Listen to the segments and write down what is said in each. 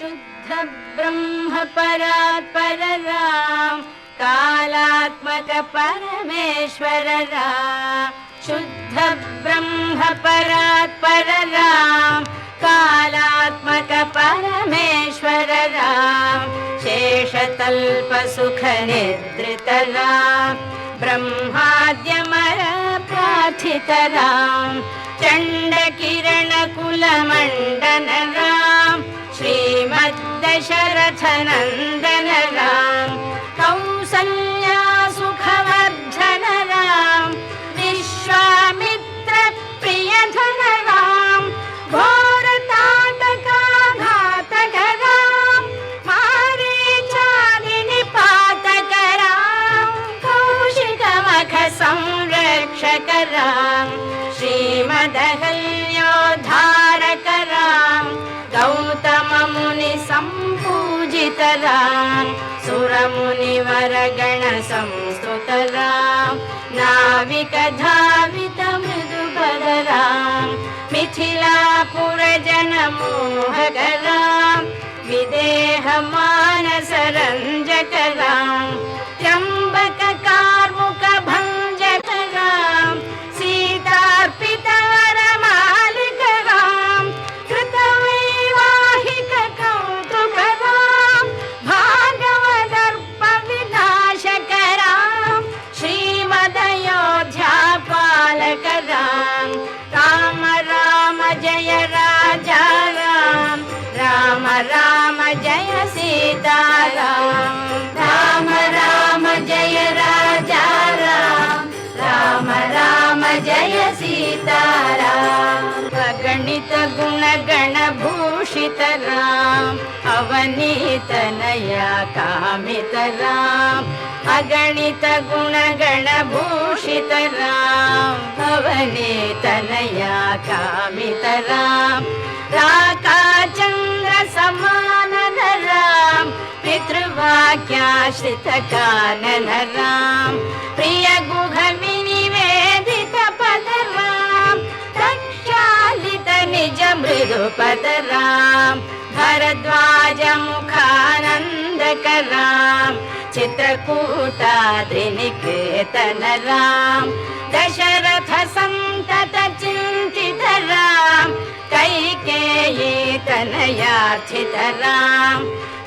शुद्ध ब्रह्म परात्पर राम कालात्मक परमेश्वर राम शुद्ध ब्रह्म परात्पर राम कालात्मक परमेश्वर राम शेषतल्प सुख निद्रित राम ब्रह्माद्यमर प्रार्थित राम चंड किरण कुल मंडन राम श्रीमद्दशरथ नंदन राम कौसल्या सुखवर्धन राम विश्वामित्र प्रियधन राम घोर ताटका घातक राम मारीचादिनि पातक राम कौशिक मख संरक्षक राम श्रीमदहल्योद्धारक राम गौतम मुनि संपूजित राम सुर मुनिवर गण संस्तुत राम नाविक धावित मृदुपद राम मिथिलापुर जन मोहक राम विदेह मानस रंजक राम त्र्यंबक कार्मुक भंजक राम सीतार्पित वरमालिक राम कृतवैवाहिक कौतुक राम भागवदर्प विनाशक राम श्रीमदयोध्या पालक राम राम राम जय राजा राम राम राम जय सीता राम राम राम जय राजा राम राम राम जय सीता राम अगणित गुण गण भूषित राम अवनीत नया कामित राम अगणित गुण गण भूषित राम अवनीत नया कामित राम राका चंद्र समान राम पितृवाक्याश्रित कानन राम प्रिय गुह विनिवेदित पद राम प्रक्षालित निज मृदुपद राम भरद्वाज मुखानंदक राम चित्रकूटाद्रिनिकेतन राम दशरथ संतत चिंतित राम कैकेयी तनयार्चित राम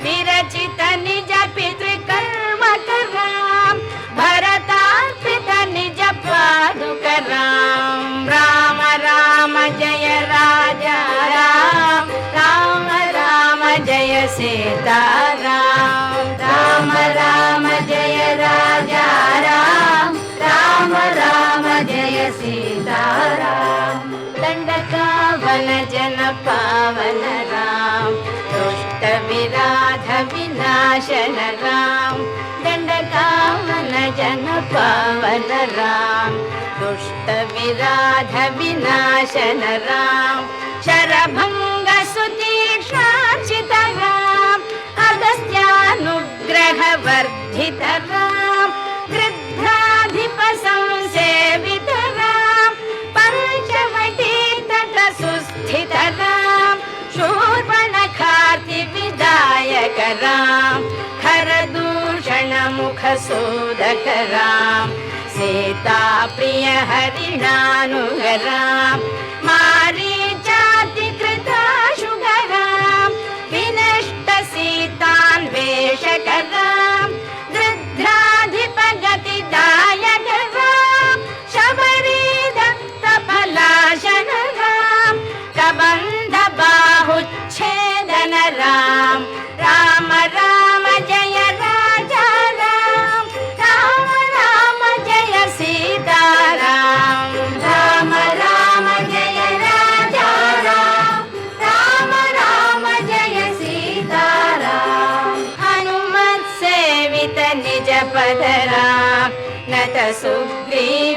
विरचित निज पितृकर्मक राम भरतार्पित निज पादुक राम राम राम जय राजा राम राम राम जय सीता राम राम राम जय राजा राम राम राम जय सीता राम दंडकावन जन पावन राम दुष्ट विराध विनाशन राम दंडकावन जन पावन राम दुष्ट विराध विनाशन राम शरभंग सुतीक्ष्णार्चित राम अगस्त्यानुग्रह वर्धित राम गृध्राधिप संसेवित राम पंचवटी तट सुस्थित राम शूर्पणखार्ति विदायक राम खरदूषण मुख सोदक राम सीता प्रिय हरिणानुग राम मारीचाति कृताशुग राम विनष्ट सीतान्वेषक राम गृध्राधिप गतिदायक राम शबरी दत्त फलाशन राम कबंध बाहुच्छेदन राम राम राम जय राजा राम राम राम जय सीता राम राम राम जय राजा राम राम राम जय सीता राम हनुमत सेवित निज पद राम नत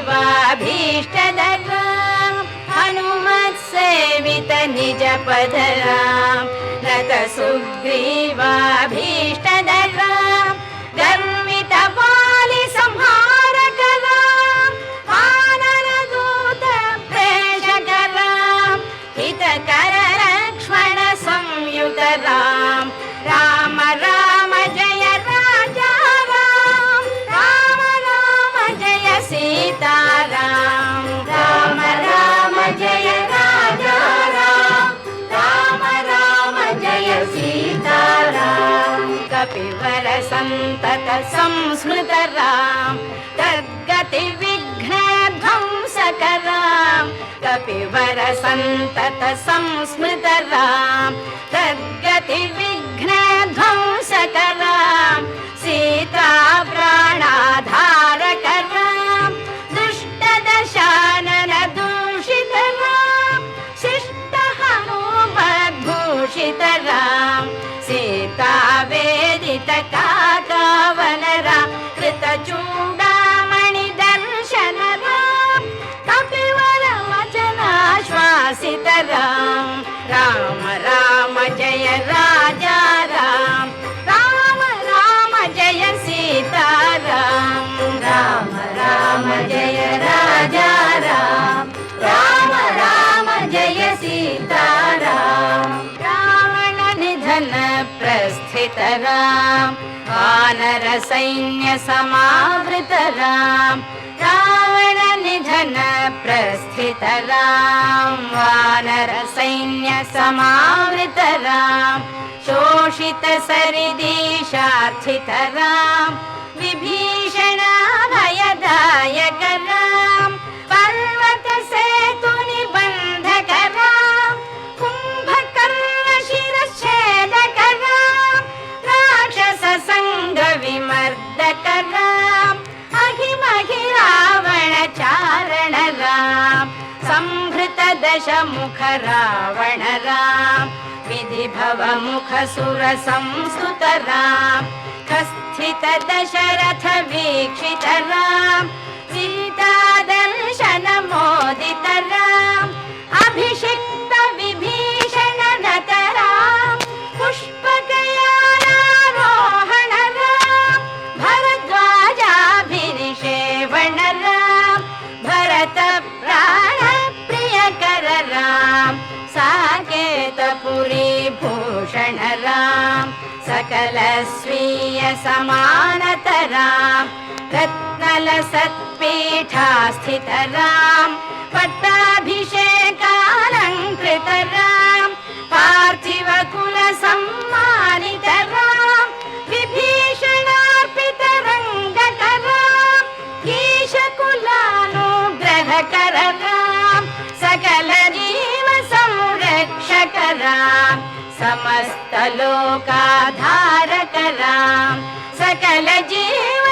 सुग्रीवाभीष्टद राम हनुमत सेवित निज पद राम नत सुग्रीवाभीष्टद राम गर्वित वाली संहारक राम वानर दूत प्रेषक राम हितकर लक्ष्मण संयुत राम सन्तत संस्मृतरां तद्गति विघ्नध्वंसकरां कपिवर सन्तत संस्मृतरां तद्गति विघ्नध्वंसकरां सीता प्राणाधारकरां दुष्टदशानन दूषितरां शिष्टहनुमद्भूषितरां सीता वेदित काकावनरां कृतचूडामणि दर्शनरां कपिवर वचनाश्वासितरां राम राम जय राजा राम राम राम जय सीताराम राम राम जय राजा राम राम राम जय सीताराम रावण निधन प्रस्थितरां वानर सैन्य समावृतरां रावण निधन प्रस्थितरां वानर सैन्य समावृतरां शोषित सरिदीशार्थितरां विभीषण भयदायकरां पर्वत सेतु निबन्धकरां कुम्भकर्ण शिरच्छेदकरां राक्षस संग विमर्दकरां अहिमहि रावण चारणरां संहृत दशमुख रावणरां विधिभव मुख सुर संस्तुतरां कस्थित दशरथ वीक्षितरां सीता दर्शन मोदितरां अभिषिक्त विभीषण नतरां पुष्पकयानारोहणरां भरद्वाजाभिनिषेवणरां भरत प्राण प्रियकररां साकेतपुरी भूषणरां सकल स्वीय समानतरां रत्नल सत्पीठास्थितरां पट्टाभिषेकालङ्कृतरां पार्थिव कुल सम्मानितरां विभीषणार्पितरङ्गकरां ईशकुलानुग्रहकररां सकल जीव संरक्षकरां समस्त लोकाधारकरां सकल जीव